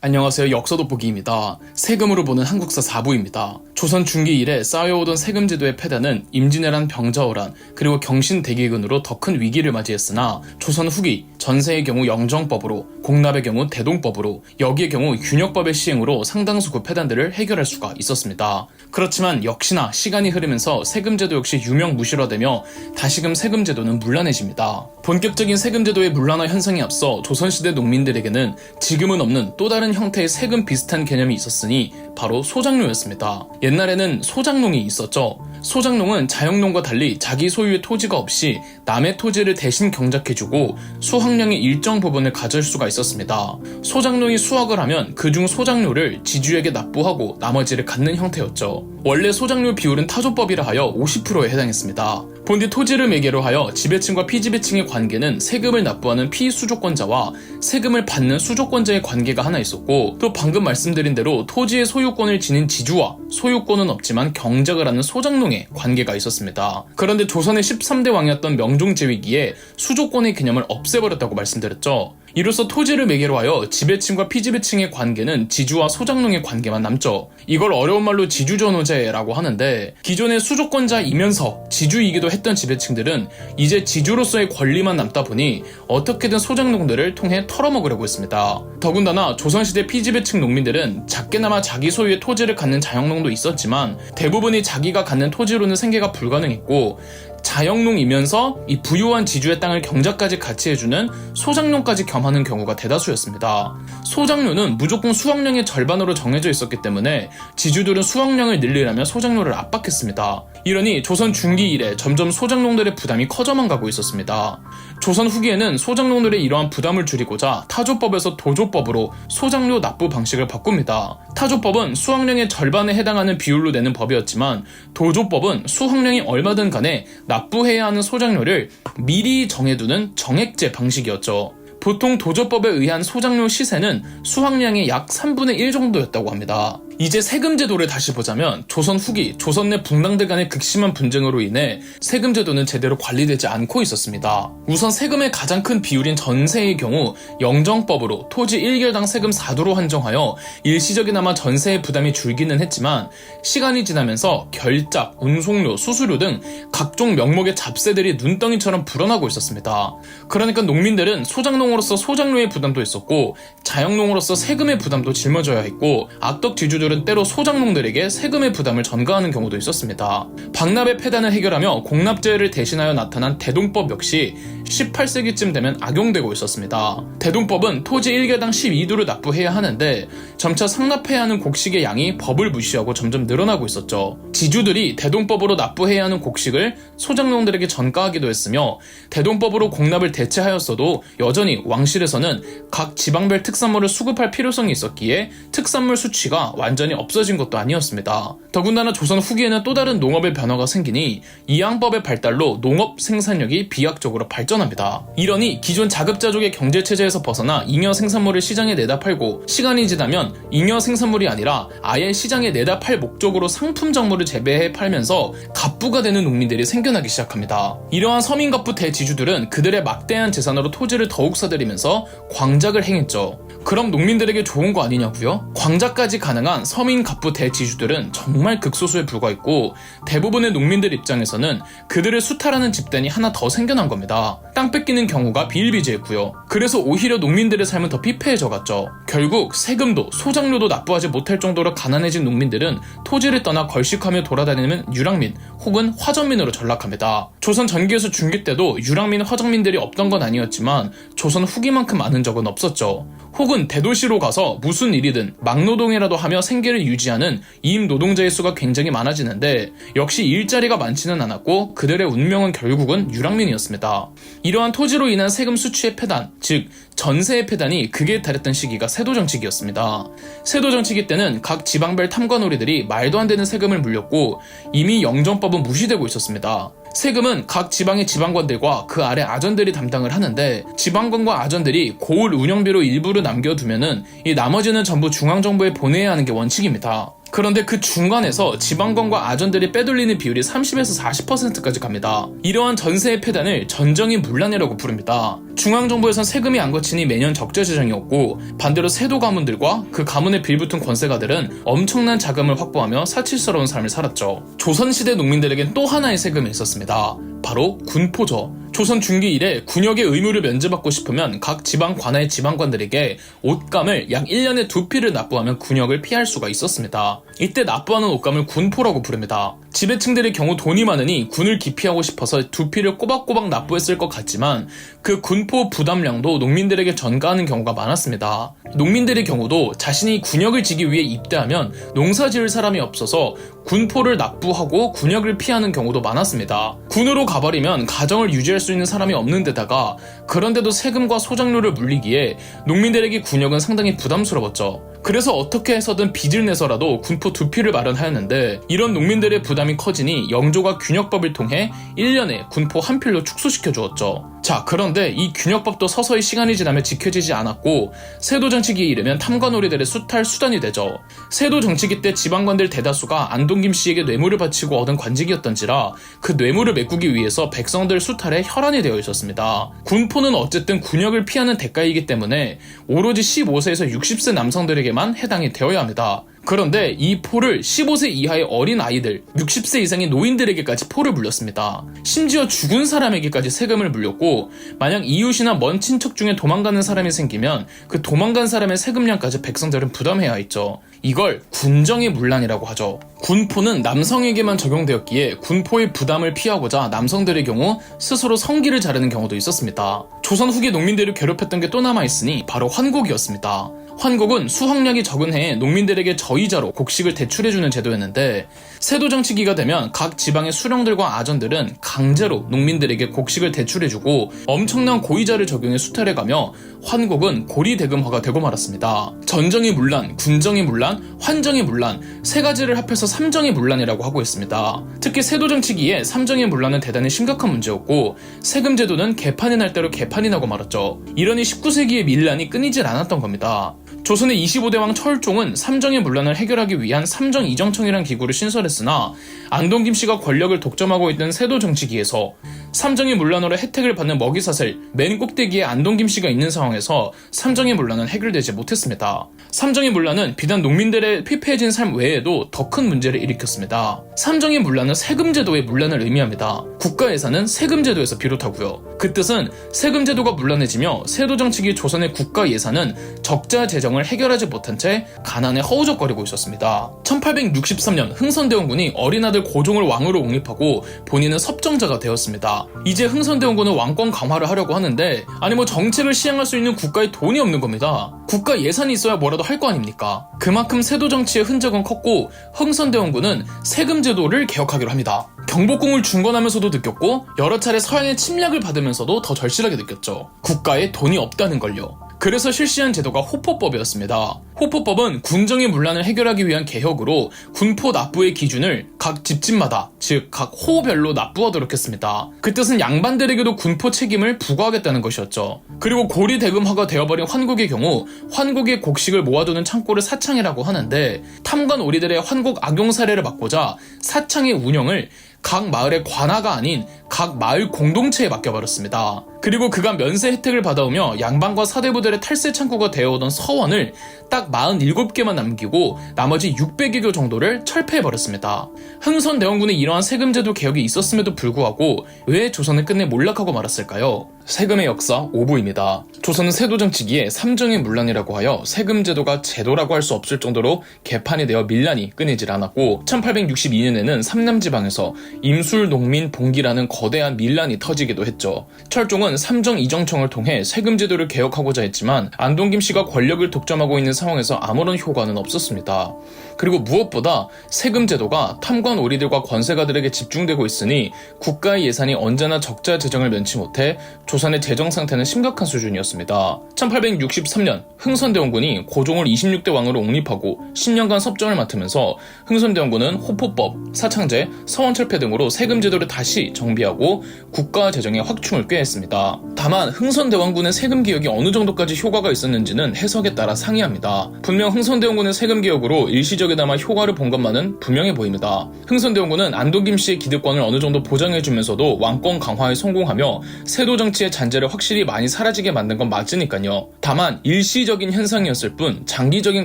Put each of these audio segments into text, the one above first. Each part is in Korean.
안녕하세요. 역사돋보기입니다. 세금으로 보는 한국사 4부입니다. 조선 중기 이래 쌓여오던 세금 제도의 폐단은 임진왜란 병자호란 그리고 경신대기근으로 더 큰 위기를 맞이했으나 조선 후기 전세의 경우 영정법으로 공납의 경우 대동법으로 여기의 경우 균역법의 시행으로 상당수 그 폐단들을 해결할 수가 있었습니다. 그렇지만 역시나 시간이 흐르면서 세금 제도 역시 유명무실화되며 다시금 세금 제도는 문란해집니다. 본격적인 세금 제도의 문란화 현상에 앞서 조선시대 농민들에게는 지금은 없는 또 다른 형태의 세금 비슷한 개념이 있었으니 바로 소장료였습니다. 옛날에는 소장농이 있었죠. 소장농은 자영농과 달리 자기 소유의 토지가 없이 남의 토지를 대신 경작해주고 수확량의 일정 부분을 가질 수가 있었습니다. 소장농이 수확을 하면 그중 소장료를 지주에게 납부하고 나머지를 갖는 형태였죠. 원래 소장료 비율은 타조법이라 하여 50%에 해당했습니다. 본디 토지를 매개로 하여 지배층과 피지배층의 관계는 세금을 납부하는 피수조권자와 세금을 받는 수조권자의 관계가 하나 있었고, 또 방금 말씀드린 대로 토지의 소유권을 지닌 지주와 소유권은 없지만 경작을 하는 소장농의 관계가 있었습니다. 그런데 조선의 13대 왕이었던 명종제위기에 수조권의 개념을 없애버렸다고 말씀드렸죠. 이로써 토지를 매개로 하여 지배층과 피지배층의 관계는 지주와 소장농의 관계만 남죠. 이걸 어려운 말로 지주전호제라고 하는데, 기존의 수조권자이면서 지주이기도 했던 지배층들은 이제 지주로서의 권리만 남다 보니 어떻게든 소장농들을 통해 털어먹으려고 했습니다. 더군다나 조선시대 피지배층 농민들은 작게나마 자기 소유의 토지를 갖는 자영농도 있었지만 대부분이 자기가 갖는 토지로는 생계가 불가능했고, 자영농이면서 이 부유한 지주의 땅을 경작까지 같이 해주는 소장료까지 겸하는 경우가 대다수였습니다. 소장료는 무조건 수확량의 절반으로 정해져 있었기 때문에 지주들은 수확량을 늘리려면 소장료를 압박했습니다. 이러니 조선 중기 이래 점점 소장농들의 부담이 커져만 가고 있었습니다. 조선 후기에는 소장농들의 이러한 부담을 줄이고자 타조법에서 도조법으로 소장료 납부 방식을 바꿉니다. 타조법은 수확량의 절반에 해당하는 비율로 내는 법이었지만, 도조법은 수확량이 얼마든 간에 납부해야 하는 소장료를 미리 정해두는 정액제 방식이었죠. 보통 도조법에 의한 소장료 시세는 수확량의 약 3분의 1 정도였다고 합니다. 이제 세금 제도를 다시 보자면 조선 후기, 조선 내 북랑들 간의 극심한 분쟁으로 인해 세금 제도는 제대로 관리되지 않고 있었습니다. 우선 세금의 가장 큰 비율인 전세의 경우 영정법으로 토지 1결당 세금 4도로 한정하여 일시적이나마 전세의 부담이 줄기는 했지만, 시간이 지나면서 결작, 운송료, 수수료 등 각종 명목의 잡세들이 눈덩이처럼 불어나고 있었습니다. 그러니까 농민들은 소장농으로서 소장료의 부담도 있었고, 자영농으로서 세금의 부담도 짊어져야 했고, 악덕 지주들은 때로 소장농들에게 세금의 부담을 전가하는 경우도 있었습니다. 박납의 폐단을 해결하며 공납제를 대신하여 나타난 대동법 역시 18세기쯤 되면 악용되고 있었습니다. 대동법은 토지 1개당 12도를 납부해야 하는데 점차 상납해야 하는 곡식의 양이 법을 무시하고 점점 늘어나고 있었죠. 지주들이 대동법으로 납부해야 하는 곡식을 소장농들에게 전가하기도 했으며, 대동법으로 공납을 대체하였어도 여전히 왕실에서는 각 지방별 특산물을 수급할 필요성이 있었기에 특산물 수취가 완전히 없어진 것도 아니었습니다. 더군다나 조선 후기에는 또 다른 농업의 변화가 생기니 이양법의 발달로 농업 생산력이 비약적으로 발전합니다. 이러니 기존 자급자족의 경제체제에서 벗어나 잉여 생산물을 시장에 내다 팔고, 시간이 지나면 잉여 생산물이 아니라 아예 시장에 내다 팔 목적으로 상품 작물을 재배해 팔면서 갑부가 되는 농민들이 생겨나기 시작합니다. 이러한 서민갑부 대지주들은 그들의 막대한 재산으로 토지를 더욱 사들이면서 광작을 행했죠. 그럼 농민들에게 좋은 거 아니냐고요? 광작까지 가능한 서민갑부 대지주들은 정말 극소수에 불과했고, 대부분의 농민들 입장에서는 그들을 수탈하는 집단이 하나 더 생겨난 겁니다. 땅 뺏기는 경우가 비일비재했고요. 그래서 오히려 농민들의 삶은 더 피폐해져 갔죠. 결국 세금도 소장료도 납부하지 못할 정도로 가난해진 농민들은 토지를 떠나 걸식하며 돌아다니는 유랑민 혹은 화전민으로 전락합니다. 조선 전기에서 중기 때도 유랑민, 화전민들이 없던 건 아니었지만 조선 후기만큼 많은 적은 없었죠. 혹은 대도시로 가서 무슨 일이든 막노동이라도 하며 생계를 유지하는 이임 노동자의 수가 굉장히 많아지는데, 역시 일자리가 많지는 않았고 그들의 운명은 결국은 유랑민이었습니다. 이러한 토지로 인한 세금 수취의 폐단, 즉 전세의 폐단이 극에 달했던 시기가 세도정치기였습니다. 세도정치기 때는 각 지방별 탐관오리들이 말도 안 되는 세금을 물렸고, 이미 영정법은 무시되고 있었습니다. 세금은 각 지방의 지방관들과 그 아래 아전들이 담당을 하는데, 지방관과 아전들이 고을 운영비로 일부를 남겨두면은 이 나머지는 전부 중앙정부에 보내야 하는 게 원칙입니다. 그런데 그 중간에서 지방권과 아전들이 빼돌리는 비율이 30에서 40%까지 갑니다. 이러한 전세의 폐단을 전정의 문란이라고 부릅니다. 중앙정부에선 세금이 안 거치니 매년 적자 재정이었고, 반대로 세도 가문들과 그 가문에 빌붙은 권세가들은 엄청난 자금을 확보하며 사치스러운 삶을 살았죠. 조선시대 농민들에겐 또 하나의 세금이 있었습니다. 바로 군포죠. 조선 중기 이래 군역의 의무를 면제받고 싶으면 각 지방 관할 지방관들에게 옷감을 약 1년에 2피를 납부하면 군역을 피할 수가 있었습니다. 이때 납부하는 옷감을 군포라고 부릅니다. 지배층들의 경우 돈이 많으니 군을 기피하고 싶어서 2피를 꼬박꼬박 납부했을 것 같지만 그 군포 부담량도 농민들에게 전가하는 경우가 많았습니다. 농민들의 경우도 자신이 군역을 지기 위해 입대하면 농사 지을 사람이 없어서 군포를 납부하고 군역을 피하는 경우도 많았습니다. 군으로 가버리면 가정을 유지할 수 있는 사람이 없는 데다가 그런데도 세금과 소장료를 물리기에 농민들에게 군역은 상당히 부담스러웠죠. 그래서 어떻게 해서든 빚을 내서라도 군포 2피를 마련하였는데 이런 농민들의 부담이 커지니 영조가 균역법을 통해 1년에 군포 1필로 축소시켜 주었죠. 자, 그런데 이 균역법도 서서히 시간이 지나며 지켜지지 않았고 세도 정치기에 이르면 탐관오리들의 수탈 수단이 되죠. 세도 정치기 때 지방관들 대다수가 안동김 씨에게 뇌물을 바치고 얻은 관직이었던지라 그 뇌물을 메꾸기 위해서 백성들 수탈에 혈안이 되어 있었습니다. 군포는 어쨌든 군역을 피하는 대가이기 때문에 오로지 15세에서 60세 남성들에게만 해당이 되어야 합니다. 그런데 이 포를 15세 이하의 어린 아이들, 60세 이상의 노인들에게까지 포를 물렸습니다. 심지어 죽은 사람에게까지 세금을 물렸고 만약 이웃이나 먼 친척 중에 도망가는 사람이 생기면 그 도망간 사람의 세금량까지 백성들은 부담해야 했죠. 이걸 군정의 문란이라고 하죠. 군포는 남성에게만 적용되었기에 군포의 부담을 피하고자 남성들의 경우 스스로 성기를 자르는 경우도 있었습니다. 조선 후기 농민들을 괴롭혔던 게 또 남아있으니 바로 환곡이었습니다. 환곡은 수확량이 적은 해에 농민들에게 저이자로 곡식을 대출해주는 제도였는데 세도 정치기가 되면 각 지방의 수령들과 아전들은 강제로 농민들에게 곡식을 대출해주고 엄청난 고이자를 적용해 수탈해가며 환곡은 고리대금화가 되고 말았습니다. 전정의 문란, 군정의 문란, 환정의 문란 세 가지를 합해서 삼정의 문란이라고 하고 있습니다. 특히 세도 정치기에 삼정의 문란은 대단히 심각한 문제였고 세금 제도는 개판이 날 대로 개판이 나고 말았죠. 이러니 19세기의 밀란이 끊이질 않았던 겁니다. 조선의 25대 왕 철종은 삼정의 문란을 해결하기 위한 삼정이정청이란 기구를 신설했으나 안동김 씨가 권력을 독점하고 있던 세도 정치기에서 삼정의 문란으로 혜택을 받는 먹이사슬 맨 꼭대기에 안동김 씨가 있는 상황에서 삼정의 문란은 해결되지 못했습니다. 삼정의 문란은 비단 농민들의 피폐해진 삶 외에도 더 큰 문제를 일으켰습니다. 삼정의 문란은 세금제도의 문란을 의미합니다. 국가 예산은 세금제도에서 비롯하고요. 그 뜻은 세금제도가 문란해지며 세도 정치기 조선의 국가 예산은 적자 재정을 해결하지 못한 채 가난에 허우적거리고 있었습니다. 1863년 흥선대원군이 어린 아들 고종을 왕으로 옹립하고 본인은 섭정자가 되었습니다. 이제 흥선대원군은 왕권 강화를 하려고 하는데 아니 정책을 시행할 수 있는 국가에 돈이 없는 겁니다. 국가 예산이 있어야 뭐라도 할 거 아닙니까? 그만큼 세도 정치의 흔적은 컸고 흥선대원군은 세금 제도를 개혁하기로 합니다. 경복궁을 중건하면서도 느꼈고 여러 차례 서양의 침략을 받으면서도 더 절실하게 느꼈죠. 국가에 돈이 없다는 걸요. 그래서 실시한 제도가 호포법이었습니다. 호포법은 군정의 문란을 해결하기 위한 개혁으로 군포 납부의 기준을 각 집집마다, 즉 각 호별로 납부하도록 했습니다. 그 뜻은 양반들에게도 군포 책임을 부과하겠다는 것이었죠. 그리고 고리대금화가 되어버린 환곡의 경우 환곡의 곡식을 모아두는 창고를 사창이라고 하는데 탐관 오리들의 환곡 악용 사례를 막고자 사창의 운영을 각 마을의 관아가 아닌 각 마을 공동체에 맡겨버렸습니다. 그리고 그간 면세 혜택을 받아오며 양반과 사대부들의 탈세 창고가 되어오던 서원을 딱 47개만 남기고 나머지 600여 개 정도를 철폐해버렸습니다. 흥선대원군의 이러한 세금제도 개혁이 있었음에도 불구하고 왜 조선은 끝내 몰락하고 말았을까요? 세금의 역사 5부입니다. 조선은 세도 정치기에 삼정의 문란이라고 하여 세금제도가 제도라고 할 수 없을 정도로 개판이 되어 밀란이 끊이질 않았고 1862년에는 삼남지방에서 임술농민 봉기라는 거대한 밀란이 터지기도 했죠. 철종은 삼정이정청을 통해 세금제도를 개혁하고자 했지만 안동김 씨가 권력을 독점하고 있는 상황에서 아무런 효과는 없었습니다. 그리고 무엇보다 세금제도가 탐관 오리들과 권세가들에게 집중되고 있으니 국가의 예산이 언제나 적자 재정을 면치 못해 조선의 재정 상태는 심각한 수준이었습니다. 1863년 흥선대원군이 고종을 26대 왕으로 옹립하고 10년간 섭정을 맡으면서 흥선대원군은 호포법, 사창제, 서원철폐 등으로 세금제도를 다시 정비하고 국가 재정의 확충을 꾀했습니다. 있었습니다. 다만 흥선대원군의 세금 개혁이 어느 정도까지 효과가 있었는지는 해석에 따라 상이합니다. 분명 흥선대원군의 세금 개혁으로 일시적이나마 효과를 본 것만은 분명해 보입니다. 흥선대원군은 안동 김씨의 기득권을 어느 정도 보장해주면서도 왕권 강화에 성공하며 세도 정치의 잔재를 확실히 많이 사라지게 만든 건 맞으니까요. 다만 일시적인 현상이었을 뿐 장기적인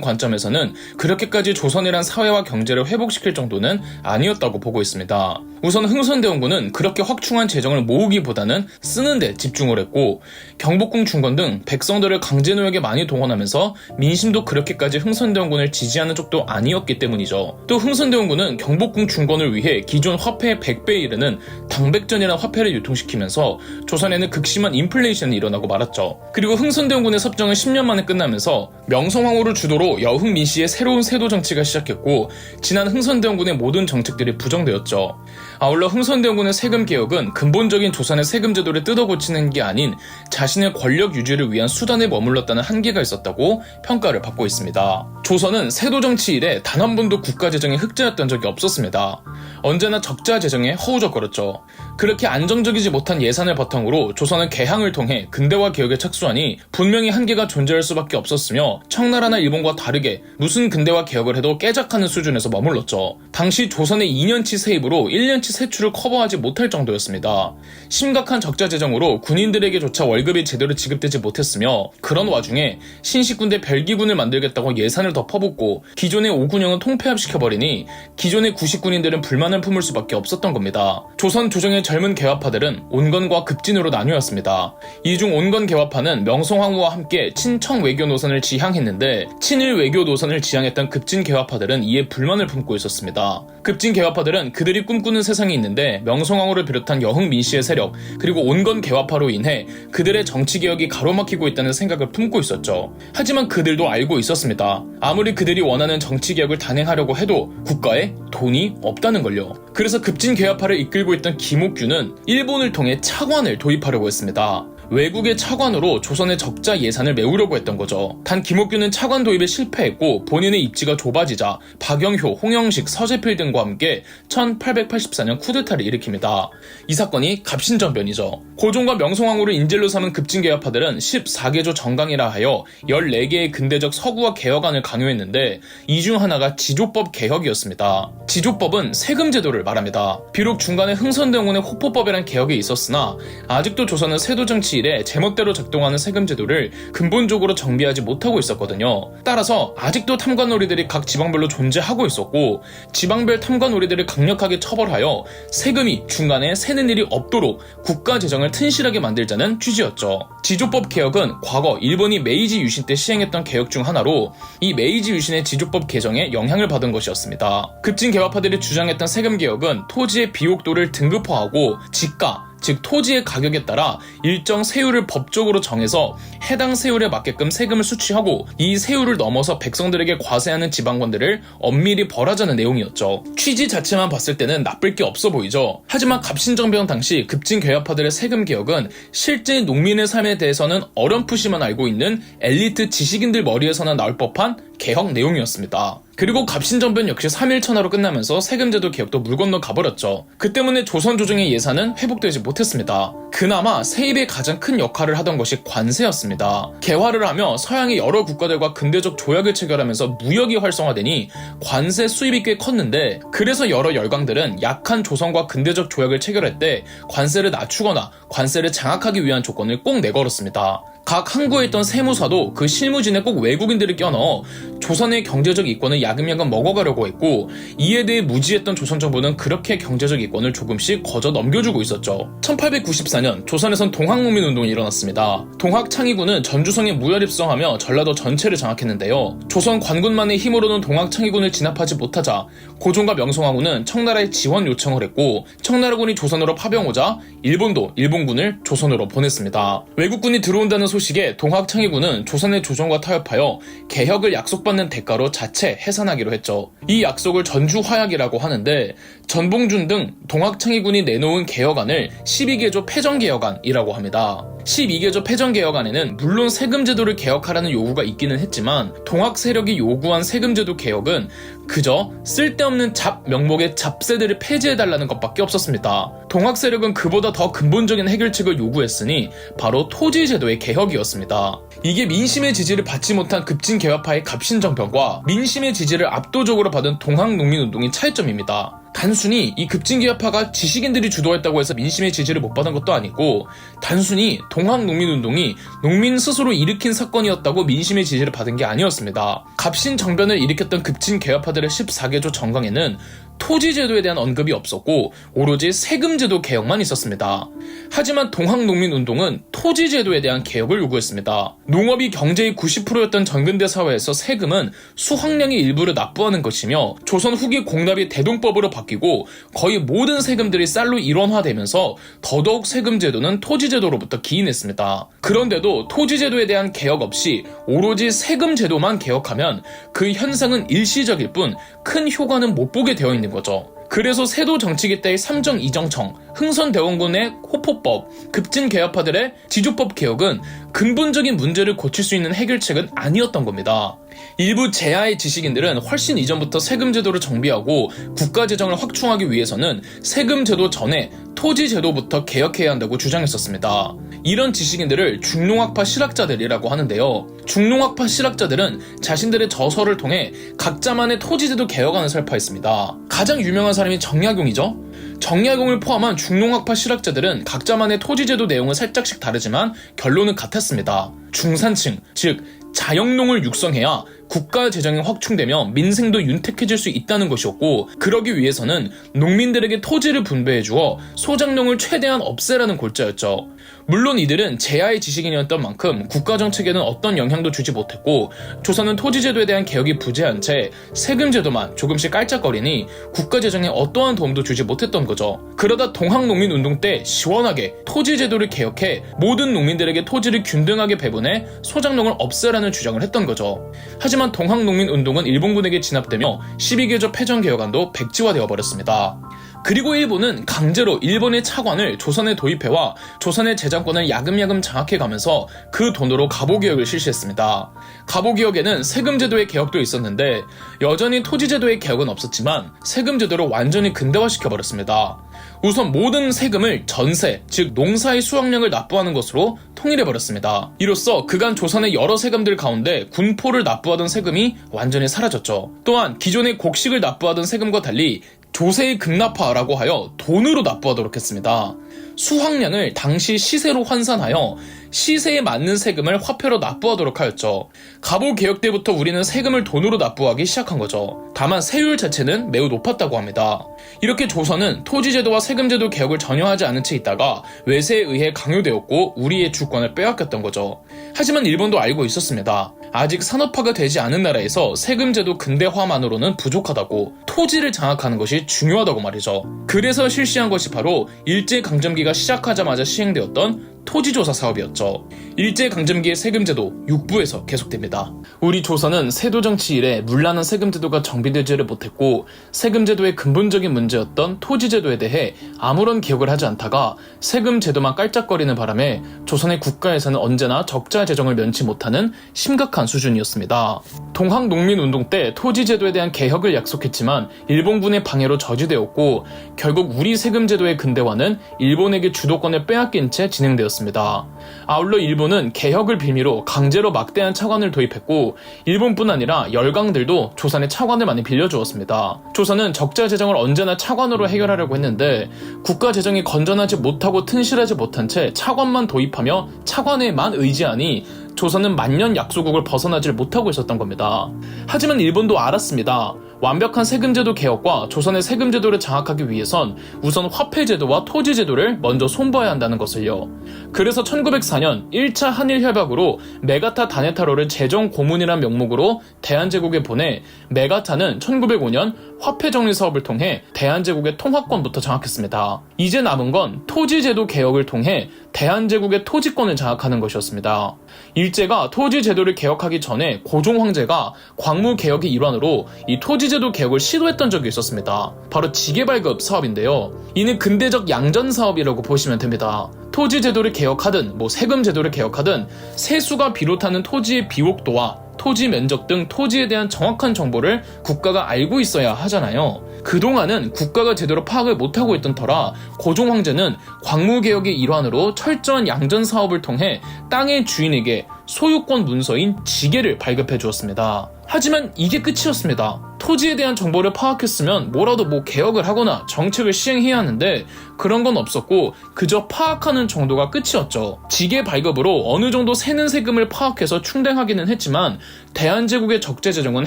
관점에서는 그렇게까지 조선이란 사회와 경제를 회복시킬 정도는 아니었다고 보고 있습니다. 우선 흥선대원군은 그렇게 확충한 재정을 모으기보다는 쓰는 데 집중을 했고 경복궁 중건 등 백성들을 강제노역에 많이 동원하면서 민심도 그렇게까지 흥선대원군을 지지하는 쪽도 아니었기 때문이죠. 또 흥선대원군은 경복궁 중건을 위해 기존 화폐의 100배에 이르는 당백전이라는 화폐를 유통시키면서 조선에는 극심한 인플레이션이 일어나고 말았죠. 그리고 흥선대원군의 섭정은 10년 만에 끝나면서 명성황후를 주도로 여흥 민씨의 새로운 세도 정치가 시작했고 지난 흥선대원군의 모든 정책들이 부정되었죠. 아울러 흥선대원군의 세금 개혁은 근본적인 조선의 세금 제도를 뜯어고치는 게 아닌 자신의 권력 유지를 위한 수단에 머물렀다는 한계가 있었다고 평가를 받고 있습니다. 조선은 세도 정치 이래 단 한 번도 국가 재정이 흑자였던 적이 없었습니다. 언제나 적자 재정에 허우적거렸죠. 그렇게 안정적이지 못한 예산을 바탕으로 조선은 개항을 통해 근대화 개혁에 착수하니 분명히 한계가 존재할 수밖에 없었으며 청나라나 일본과 다르게 무슨 근대화 개혁을 해도 깨작하는 수준에서 머물렀죠. 당시 조선의 2년치 세입으로 1년치 세출을 커버하지 못할 정도였습니다. 심각한 적자 재정으로 군인들에게조차 월급이 제대로 지급되지 못했으며 그런 와중에 신식군대 별기군을 만들겠다고 예산을 더 퍼붓고 기존의 5군영은 통폐합시켜버리니 기존의 구식군인들은 불만을 품을 수밖에 없었던 겁니다. 조선 조정의 젊은 개화파들은 온건과 급진으로 나뉘었습니다. 이 중 온건 개화파는 명성황후와 함께 친청 외교 노선을 지향했는데 친일 외교 노선을 지향했던 급진 개화파들은 이에 불만을 품고 있었습니다. 급진 개화파들은 그들이 꿈꾸는 세상이 있는데 명성황후를 비롯한 여흥 민씨의 세력 그리고 온건 개화파로 인해 그들의 정치개혁이 가로막히고 있다는 생각을 품고 있었죠. 하지만 그들도 알고 있었습니다. 아무리 그들이 원하는 정치개혁을 단행하려고 해도 국가에 돈이 없다는 걸요. 그래서 급진 개화파를 이끌고 있던 김옥규는 일본을 통해 차관을 도입하려고 했습니다. 외국의 차관으로 조선의 적자 예산을 메우려고 했던 거죠. 단 김옥규는 차관 도입에 실패했고 본인의 입지가 좁아지자 박영효, 홍영식, 서재필 등과 함께 1884년 쿠데타를 일으킵니다. 이 사건이 갑신전변이죠. 고종과 명성황후를 인질로 삼은 급진개화파들은 14개조 정강이라 하여 14개의 근대적 서구화 개혁안을 강요했는데 이 중 하나가 지조법 개혁이었습니다. 지조법은 세금 제도를 말합니다. 비록 중간에 흥선대원군의 호포법이란 개혁이 있었으나 아직도 조선은 세도 정치 이래 제멋대로 작동하는 세금 제도를 근본적으로 정비하지 못하고 있었거든요. 따라서 아직도 탐관놀이들이 각 지방별로 존재하고 있었고 지방별 탐관놀이들을 강력하게 처벌하여 세금이 중간에 새는 일이 없도록 국가 재정을 튼실하게 만들자는 취지였죠. 지조법 개혁은 과거 일본이 메이지 유신 때 시행했던 개혁 중 하나로 이 메이지 유신의 지조법 개정에 영향을 받은 것이었습니다. 급진 개화파들이 주장했던 세금 개혁은 토지의 비옥도를 등급화하고 지가 즉 토지의 가격에 따라 일정 세율을 법적으로 정해서 해당 세율에 맞게끔 세금을 수취하고 이 세율을 넘어서 백성들에게 과세하는 지방권들을 엄밀히 벌하자는 내용이었죠. 취지 자체만 봤을 때는 나쁠 게 없어 보이죠. 하지만 갑신정변 당시 급진 개화파들의 세금 개혁은 실제 농민의 삶에 대해서는 어렴풋이만 알고 있는 엘리트 지식인들 머리에서나 나올 법한 개혁 내용이었습니다. 그리고 갑신정변 역시 3.1천하로 끝나면서 세금제도 개혁도 물 건너 가버렸죠. 그 때문에 조선 조정의 예산은 회복되지 못했습니다. 그나마 세입의 가장 큰 역할을 하던 것이 관세였습니다. 개화를 하며 서양의 여러 국가들과 근대적 조약을 체결하면서 무역이 활성화되니 관세 수입이 꽤 컸는데 그래서 여러 열강들은 약한 조선과 근대적 조약을 체결할 때 관세를 낮추거나 관세를 장악하기 위한 조건을 꼭 내걸었습니다. 각 항구에 있던 세무사도 그 실무진에 꼭 외국인들을 껴넣어 조선의 경제적 이권을 야금야금 먹어가려고 했고 이에 대해 무지했던 조선 정부는 그렇게 경제적 이권을 조금씩 거저 넘겨주고 있었죠. 1894년 조선에선 동학농민운동이 일어났습니다. 동학창의군은 전주성에 무혈입성하며 전라도 전체를 장악했는데요. 조선 관군만의 힘으로는 동학창의군을 진압하지 못하자 고종과 명성황후는 청나라에 지원 요청을 했고 청나라군이 조선으로 파병오자 일본도 일본군을 조선으로 보냈습니다. 외국군이 들어온다는 소식에 동학창의군은 조선의 조정과 타협하여 개혁을 약속받는 대가로 자체 해산하기로 했죠. 이 약속을 전주화약이라고 하는데 전봉준 등 동학창의군이 내놓은 개혁안을 12개조 패정개혁안이라고 합니다. 12개조 패전개혁안에는 물론 세금제도를 개혁하라는 요구가 있기는 했지만 동학 세력이 요구한 세금제도 개혁은 그저 쓸데없는 잡 명목의 잡세들을 폐지해달라는 것밖에 없었습니다. 동학 세력은 그보다 더 근본적인 해결책을 요구했으니 바로 토지제도의 개혁이었습니다. 이게 민심의 지지를 받지 못한 급진개혁파의 갑신정변과 민심의 지지를 압도적으로 받은 동학농민운동의 차이점입니다. 단순히 이 급진개혁파가 지식인들이 주도했다고 해서 민심의 지지를 못 받은 것도 아니고 단순히 동학농민운동이 농민 스스로 일으킨 사건이었다고 민심의 지지를 받은 게 아니었습니다. 갑신정변을 일으켰던 급진개혁파들의 14개조 정강에는 토지제도에 대한 언급이 없었고 오로지 세금제도 개혁만 있었습니다. 하지만 동학농민운동은 토지제도에 대한 개혁을 요구했습니다. 농업이 경제의 90%였던 전근대 사회에서 세금은 수확량의 일부를 납부하는 것이며 조선 후기 공납이 대동법으로 바뀌고 거의 모든 세금들이 쌀로 일원화되면서 더더욱 세금제도는 토지제도로부터 기인했습니다. 그런데도 토지제도에 대한 개혁 없이 오로지 세금제도만 개혁하면 그 현상은 일시적일 뿐 큰 효과는 못 보게 되어 있는 거죠. 그래서 세도 정치기 때의 삼정 이정청, 흥선대원군의 호포법, 급진개혁파들의 지주법 개혁은 근본적인 문제를 고칠 수 있는 해결책은 아니었던 겁니다. 일부 제야의 지식인들은 훨씬 이전부터 세금제도를 정비하고 국가재정을 확충하기 위해서는 세금제도 전에 토지제도부터 개혁해야 한다고 주장했었습니다. 이런 지식인들을 중농학파 실학자들이라고 하는데요. 중농학파 실학자들은 자신들의 저서를 통해 각자만의 토지제도 개혁안을 설파했습니다. 가장 유명한 사람이 정약용이죠. 정약용을 포함한 중농학파 실학자들은 각자만의 토지제도 내용은 살짝씩 다르지만 결론은 같았습니다. 중산층, 즉 자영농을 육성해야 국가 재정이 확충되며 민생도 윤택해질 수 있다는 것이었고 그러기 위해서는 농민들에게 토지를 분배해 주어 소작농을 최대한 없애라는 골자였죠. 물론 이들은 제야의 지식인이었던 만큼 국가 정책에는 어떤 영향도 주지 못했고 조선은 토지제도에 대한 개혁이 부재한 채 세금제도만 조금씩 깔짝거리니 국가 재정에 어떠한 도움도 주지 못했던 거죠. 그러다 동학농민운동 때 시원하게 토지제도를 개혁해 모든 농민들에게 토지를 균등하게 배분해 소작농을 없애라는 주장을 했던 거죠. 하지만 동학농민운동은 일본군에게 진압되며 12개조 패전개혁안도 백지화되어 버렸습니다. 그리고 일본은 강제로 일본의 차관을 조선에 도입해와 조선의 재정권을 야금야금 장악해가면서 그 돈으로 갑오개혁을 실시했습니다. 갑오개혁에는 세금제도의 개혁도 있었는데 여전히 토지제도의 개혁은 없었지만 세금제도를 완전히 근대화시켜버렸습니다. 우선 모든 세금을 전세, 즉 농사의 수확량을 납부하는 것으로 통일해버렸습니다. 이로써 그간 조선의 여러 세금들 가운데 군포를 납부하던 세금이 완전히 사라졌죠. 또한 기존의 곡식을 납부하던 세금과 달리 조세의 급납화라고 하여 돈으로 납부하도록 했습니다. 수확량을 당시 시세로 환산하여 시세에 맞는 세금을 화폐로 납부하도록 하였죠. 갑오개혁 때부터 우리는 세금을 돈으로 납부하기 시작한 거죠. 다만 세율 자체는 매우 높았다고 합니다. 이렇게 조선은 토지제도와 세금제도 개혁을 전혀 하지 않은 채 있다가 외세에 의해 강요되었고 우리의 주권을 빼앗겼던 거죠. 하지만 일본도 알고 있었습니다. 아직 산업화가 되지 않은 나라에서 세금제도 근대화만으로는 부족하다고 토지를 장악하는 것이 중요하다고 말이죠. 그래서 실시한 것이 바로 일제강점기가 시작하자마자 시행되었던 토지조사 사업이었죠. 일제강점기의 세금제도 6부에서 계속됩니다. 우리 조선은 세도정치 이래 문란한 세금제도가 정비되지를 못했고 세금제도의 근본적인 문제였던 토지제도에 대해 아무런 개혁을 하지 않다가 세금제도만 깔짝거리는 바람에 조선의 국가에서는 언제나 적자 재정을 면치 못하는 심각한 수준이었습니다. 동학농민운동 때 토지제도에 대한 개혁을 약속했지만 일본군의 방해로 저지되었고 결국 우리 세금제도의 근대화는 일본에게 주도권을 빼앗긴 채 진행되었습니다. 아울러 일본은 개혁을 빌미로 강제로 막대한 차관을 도입했고 일본뿐 아니라 열강들도 조선에 차관을 많이 빌려주었습니다. 조선은 적자 재정을 언제나 차관으로 해결하려고 했는데 국가 재정이 건전하지 못하고 튼실하지 못한 채 차관만 도입하며 차관에만 의지하니 조선은 만년 약소국을 벗어나질 못하고 있었던 겁니다. 하지만 일본도 알았습니다. 완벽한 세금제도 개혁과 조선의 세금제도를 장악하기 위해선 우선 화폐제도와 토지제도를 먼저 손봐야 한다는 것을요. 그래서 1904년 1차 한일협약으로 메가타 다네타로를 재정고문이란 명목으로 대한제국에 보내 메가타는 1905년 화폐정리 사업을 통해 대한제국의 통화권부터 장악했습니다. 이제 남은 건 토지제도 개혁을 통해 대한제국의 토지권을 장악하는 것이었습니다. 일제가 토지제도를 개혁하기 전에 고종 황제가 광무개혁의 일환으로 이 토지제도 개혁을 시도했던 적이 있었습니다. 바로 지게발급 사업인데요. 이는 근대적 양전사업이라고 보시면 됩니다. 토지 제도를 개혁하든 세금 제도를 개혁하든 세수가 비롯하는 토지의 비옥도와 토지 면적 등 토지에 대한 정확한 정보를 국가가 알고 있어야 하잖아요. 그동안은 국가가 제대로 파악을 못하고 있던 터라 고종 황제는 광무개혁의 일환으로 철저한 양전 사업을 통해 땅의 주인에게 소유권 문서인 지계를 발급해 주었습니다. 하지만 이게 끝이었습니다. 토지에 대한 정보를 파악했으면 뭐라도 개혁을 하거나 정책을 시행해야 하는데 그런 건 없었고 그저 파악하는 정도가 끝이었죠. 지계 발급으로 어느 정도 새는 세금을 파악해서 충당하기는 했지만 대한제국의 적재재정은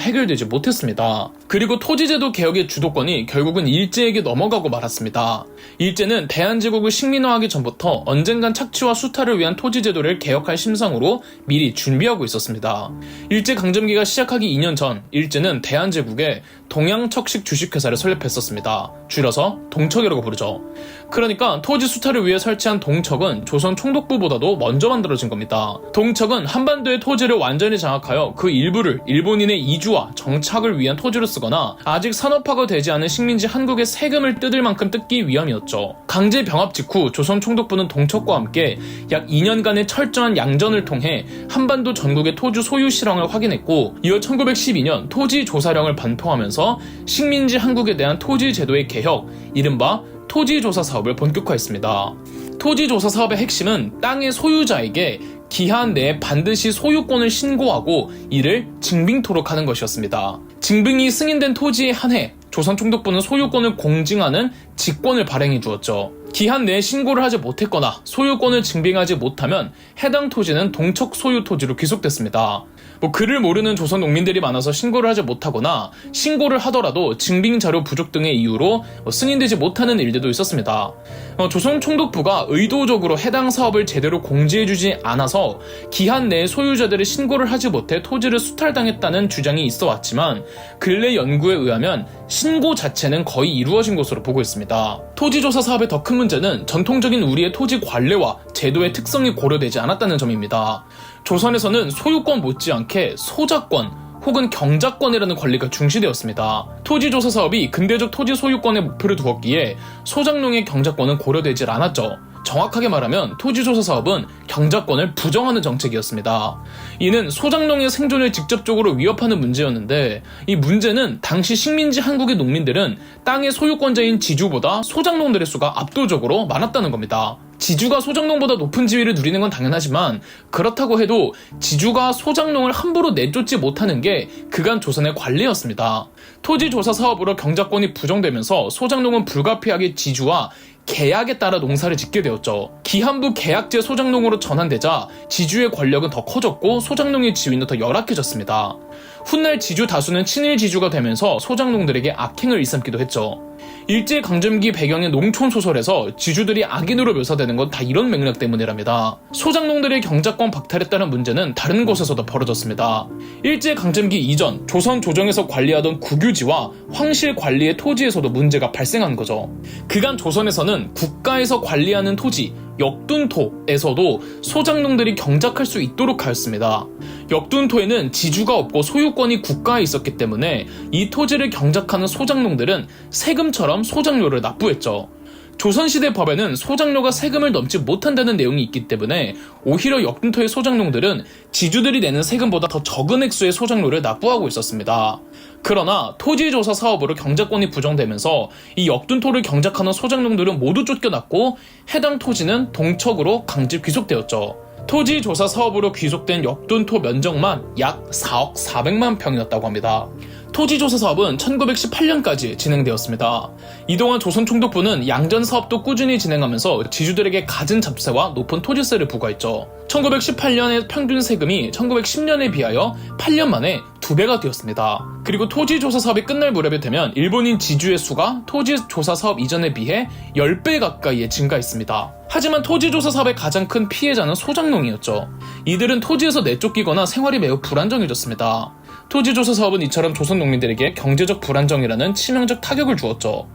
해결되지 못했습니다. 그리고 토지제도 개혁의 주도권이 결국은 일제에게 넘어가고 말았습니다. 일제는 대한제국을 식민화하기 전부터 언젠간 착취와 수탈을 위한 토지제도를 개혁할 심상으로 미리 준비하고 있었습니다. 일제강점기가 시작하기 2년 전 일제는 대한제국에 동양척식 주식회사를 설립했었습니다. 줄여서 동척이라고 부르죠. 그러니까 토지 수탈을 위해 설치한 동척은 조선 총독부보다도 먼저 만들어진 겁니다. 동척은 한반도의 토지를 완전히 장악하여 그 일부를 일본인의 이주와 정착을 위한 토지로 쓰거나 아직 산업화가 되지 않은 식민지 한국의 세금을 뜯을 만큼 뜯기 위함이었죠. 강제 병합 직후 조선 총독부는 동척과 함께 약 2년간의 철저한 양전을 통해 한반도 전국의 토지 소유 실황을 확인했고 이어 1912년 토지 조사령을 반포하면서 식민지 한국에 대한 토지 제도의 개혁, 이른바 토지조사 사업을 본격화했습니다. 토지조사 사업의 핵심은 땅의 소유자에게 기한 내에 반드시 소유권을 신고하고 이를 증빙토록 하는 것이었습니다. 증빙이 승인된 토지에 한해 조선 총독부는 소유권을 공증하는 직권을 발행해 주었죠. 기한 내에 신고를 하지 못했거나 소유권을 증빙하지 못하면 해당 토지는 동척 소유 토지로 귀속됐습니다. 글을 모르는 조선 농민들이 많아서 신고를 하지 못하거나 신고를 하더라도 증빙자료 부족 등의 이유로 승인되지 못하는 일들도 있었습니다. 조선 총독부가 의도적으로 해당 사업을 제대로 공지해주지 않아서 기한 내에 소유자들이 신고를 하지 못해 토지를 수탈당했다는 주장이 있어 왔지만 근래 연구에 의하면 신고 자체는 거의 이루어진 것으로 보고 있습니다. 토지조사 사업의 더 큰 문제는 전통적인 우리의 토지 관례와 제도의 특성이 고려되지 않았다는 점입니다. 조선에서는 소유권 못지않게 소작권 혹은 경작권이라는 권리가 중시되었습니다. 토지조사 사업이 근대적 토지 소유권에 목표를 두었기에 소작농의 경작권은 고려되질 않았죠. 정확하게 말하면 토지조사 사업은 경작권을 부정하는 정책이었습니다. 이는 소작농의 생존을 직접적으로 위협하는 문제였는데 이 문제는 당시 식민지 한국의 농민들은 땅의 소유권자인 지주보다 소작농들의 수가 압도적으로 많았다는 겁니다. 지주가 소작농보다 높은 지위를 누리는 건 당연하지만 그렇다고 해도 지주가 소작농을 함부로 내쫓지 못하는 게 그간 조선의 관례였습니다. 토지조사 사업으로 경작권이 부정되면서 소작농은 불가피하게 지주와 계약에 따라 농사를 짓게 되었죠. 기한부 계약제 소작농으로 전환되자 지주의 권력은 더 커졌고 소작농의 지위는 더 열악해졌습니다. 훗날 지주 다수는 친일 지주가 되면서 소작농들에게 악행을 일삼기도 했죠. 일제강점기 배경의 농촌소설에서 지주들이 악인으로 묘사되는 건 다 이런 맥락 때문이랍니다. 소작농들의 경작권 박탈에 따른 문제는 다른 곳에서도 벌어졌습니다. 일제강점기 이전 조선 조정에서 관리하던 국유지와 황실 관리의 토지에서도 문제가 발생한 거죠. 그간 조선에서는 국가에서 관리하는 토지 역둔토에서도 소작농들이 경작할 수 있도록 하였습니다. 역둔토에는 지주가 없고 소유권이 국가에 있었기 때문에 이 토지를 경작하는 소작농들은 세금처럼 소작료를 납부했죠. 조선시대 법에는 소작료가 세금을 넘지 못한다는 내용이 있기 때문에 오히려 역둔토의 소작농들은 지주들이 내는 세금보다 더 적은 액수의 소작료를 납부하고 있었습니다. 그러나 토지조사 사업으로 경작권이 부정되면서 이 역둔토를 경작하는 소작농들은 모두 쫓겨났고 해당 토지는 동척으로 강제 귀속되었죠. 토지조사 사업으로 귀속된 역둔토 면적만 약 4억 400만 평이었다고 합니다. 토지조사 사업은 1918년까지 진행되었습니다. 이동안 조선 총독부는 양전 사업도 꾸준히 진행하면서 지주들에게 갖은 잡세와 높은 토지세를 부과했죠. 1918년의 평균 세금이 1910년에 비하여 8년 만에 2배가 되었습니다. 그리고 토지조사 사업이 끝날 무렵이 되면 일본인 지주의 수가 토지조사 사업 이전에 비해 10배 가까이에 증가했습니다. 하지만 토지조사 사업의 가장 큰 피해자는 소작농이었죠. 이들은 토지에서 내쫓기거나 생활이 매우 불안정해졌습니다. 토지조사 사업은 이처럼 조선 농민들에게 경제적 불안정이라는 치명적 타격을 주었죠.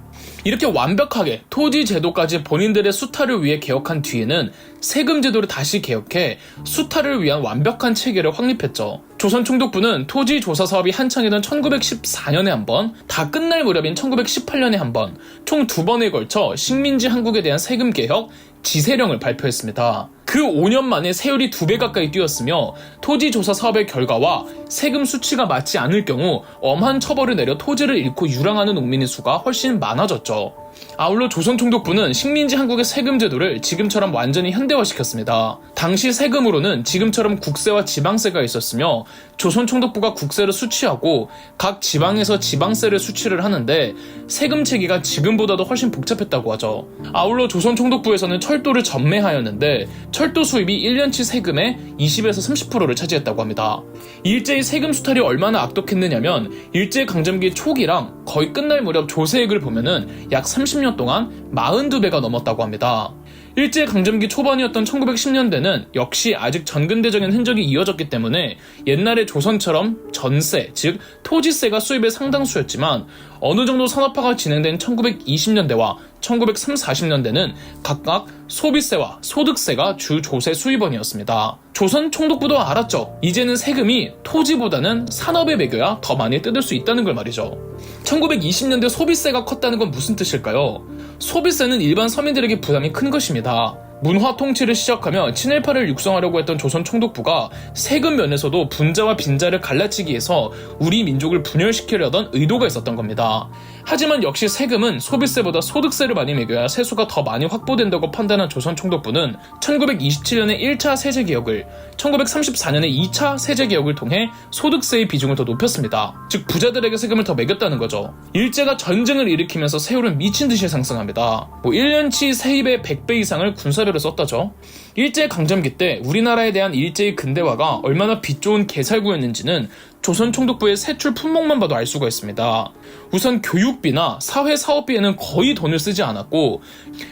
이렇게 완벽하게 토지 제도까지 본인들의 수탈을 위해 개혁한 뒤에는 세금 제도를 다시 개혁해 수탈을 위한 완벽한 체계를 확립했죠. 조선 총독부는 토지 조사 사업이 한창이던 1914년에 한 번, 다 끝날 무렵인 1918년에 한 번, 총 2번에 걸쳐 식민지 한국에 대한 세금 개혁, 지세령을 발표했습니다. 그 5년 만에 세율이 2배 가까이 뛰었으며 토지조사 사업의 결과와 세금 수치가 맞지 않을 경우 엄한 처벌을 내려 토지를 잃고 유랑하는 농민의 수가 훨씬 많아졌죠. 아울러 조선총독부는 식민지 한국의 세금 제도를 지금처럼 완전히 현대화시켰습니다. 당시 세금으로는 지금처럼 국세와 지방세가 있었으며 조선총독부가 국세를 수취하고 각 지방에서 지방세를 수취를 하는데 세금 체계가 지금보다도 훨씬 복잡했다고 하죠. 아울러 조선총독부에서는 철도를 전매하였는데 철도 수입이 1년치 세금의 20에서 30%를 차지했다고 합니다. 일제의 세금 수탈이 얼마나 악독했느냐면 일제강점기 초기랑 거의 끝날 무렵 조세액을 보면은 약 30년 동안 42배가 넘었다고 합니다. 일제강점기 초반이었던 1910년대는 역시 아직 전근대적인 흔적이 이어졌기 때문에 옛날의 조선처럼 전세, 즉 토지세가 수입의 상당수였지만 어느 정도 산업화가 진행된 1920년대와 1930, 40년대는 각각 소비세와 소득세가 주 조세 수입원이었습니다. 조선 총독부도 알았죠. 이제는 세금이 토지보다는 산업에 매겨야 더 많이 뜯을 수 있다는 걸 말이죠. 1920년대 소비세가 컸다는 건 무슨 뜻일까요? 소비세는 일반 서민들에게 부담이 큰 것입니다. 문화 통치를 시작하며 친일파를 육성하려고 했던 조선 총독부가 세금 면에서도 분자와 빈자를 갈라치기 위해서 우리 민족을 분열시키려던 의도가 있었던 겁니다. 하지만 역시 세금은 소비세보다 소득세를 많이 매겨야 세수가 더 많이 확보된다고 판단한 조선 총독부는 1927년에 1차 세제개혁을, 1934년에 2차 세제개혁을 통해 소득세의 비중을 더 높였습니다. 즉 부자들에게 세금을 더 매겼다는 거죠. 일제가 전쟁을 일으키면서 세율은 미친듯이 상승합니다. 1년치 세입의 100배 이상을 군사료로 썼다죠. 일제강점기 때 우리나라에 대한 일제의 근대화가 얼마나 빛 좋은 개살구였는지는 조선 총독부의 세출 품목만 봐도 알 수가 있습니다. 우선 교육비나 사회사업비에는 거의 돈을 쓰지 않았고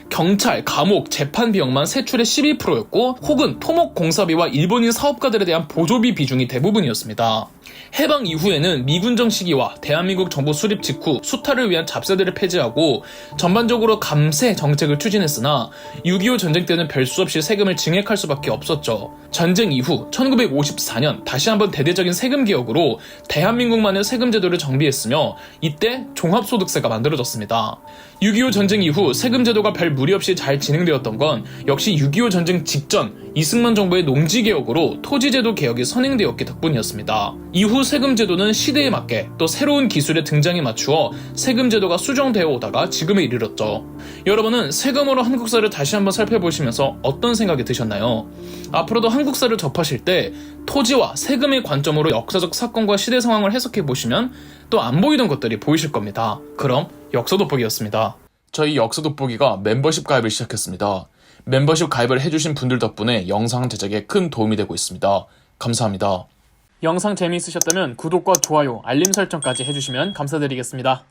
경찰, 감옥, 재판 비용만 세출의 12%였고 혹은 토목공사비와 일본인 사업가들에 대한 보조비 비중이 대부분이었습니다. 해방 이후에는 미군정 시기와 대한민국 정부 수립 직후 수탈을 위한 잡세들을 폐지하고 전반적으로 감세 정책을 추진했으나 6.25 전쟁 때는 별 수 없이 세금을 증액할 수밖에 없었죠. 전쟁 이후 1954년 다시 한번 대대적인 세금 개혁으로 대한민국만의 세금 제도를 정비했으며 이때 종합소득세가 만들어졌습니다. 6.25 전쟁 이후 세금 제도가 별 무리 없이 잘 진행되었던 건 역시 6.25 전쟁 직전 이승만 정부의 농지개혁으로 토지제도 개혁이 선행되었기 덕분이었습니다. 이후 세금 제도는 시대에 맞게 또 새로운 기술의 등장에 맞추어 세금 제도가 수정되어 오다가 지금에 이르렀죠. 여러분은 세금으로 한국사를 다시 한번 살펴보시면서 어떤 생각이 드셨나요? 앞으로도 한국사를 접하실 때 토지와 세금의 관점으로 역사적 사건과 시대 상황을 해석해 보시면 또 안 보이던 것들이 보이실 겁니다. 그럼 역사돋보기였습니다. 저희 역사돋보기가 멤버십 가입을 시작했습니다. 멤버십 가입을 해주신 분들 덕분에 영상 제작에 큰 도움이 되고 있습니다. 감사합니다. 영상 재미있으셨다면 구독과 좋아요, 알림 설정까지 해주시면 감사드리겠습니다.